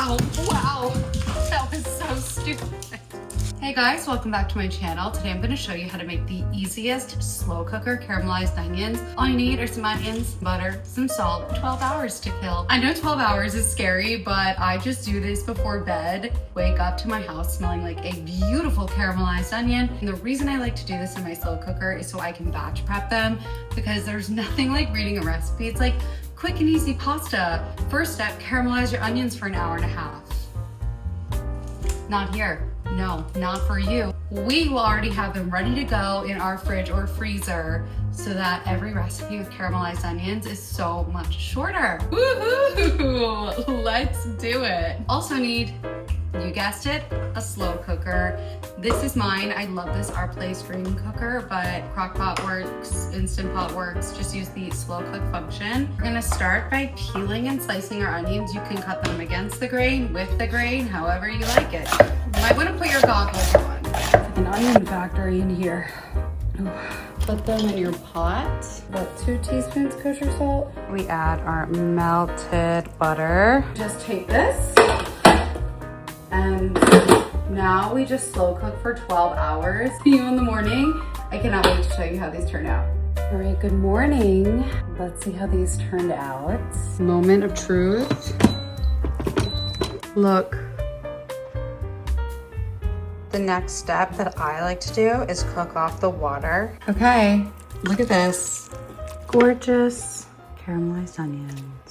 Wow, wow, that was so stupid. Hey guys, welcome back to my channel. Today I'm going to show you how to make the easiest slow cooker caramelized onions. All you need are some onions, butter, some salt, 12 hours to kill. I know 12 hours is scary, but I just do this before bed. Wake up to my house smelling like a beautiful caramelized onion. And the reason I like to do this in my slow cooker is so I can batch prep them, because there's nothing like reading a recipe. It's like quick and easy pasta. First step, caramelize your onions for an hour and a half. Not here. No, not for you. We will already have them ready to go in our fridge or freezer so that every recipe with caramelized onions is so much shorter. Woohoo! Let's do it. Also need, you guessed it, a slow cooker. This is mine. I love this OurPlace green cooker, but Crock-Pot works, Instant Pot works. Just use the slow cook function. We're gonna start by peeling and slicing our onions. You can cut them against the grain, with the grain, however you like it. You might wanna put your goggles on. It's like an onion factory in here. Put them in your pot. About 2 teaspoons kosher salt. We add our melted butter. Just take this. And now we just slow cook for 12 hours. See you in the morning. I cannot wait to show you how these turn out. All right, good morning. Let's see how these turned out. Moment of truth. Look. The next step that I like to do is cook off the water. Okay, look at this. Gorgeous caramelized onions.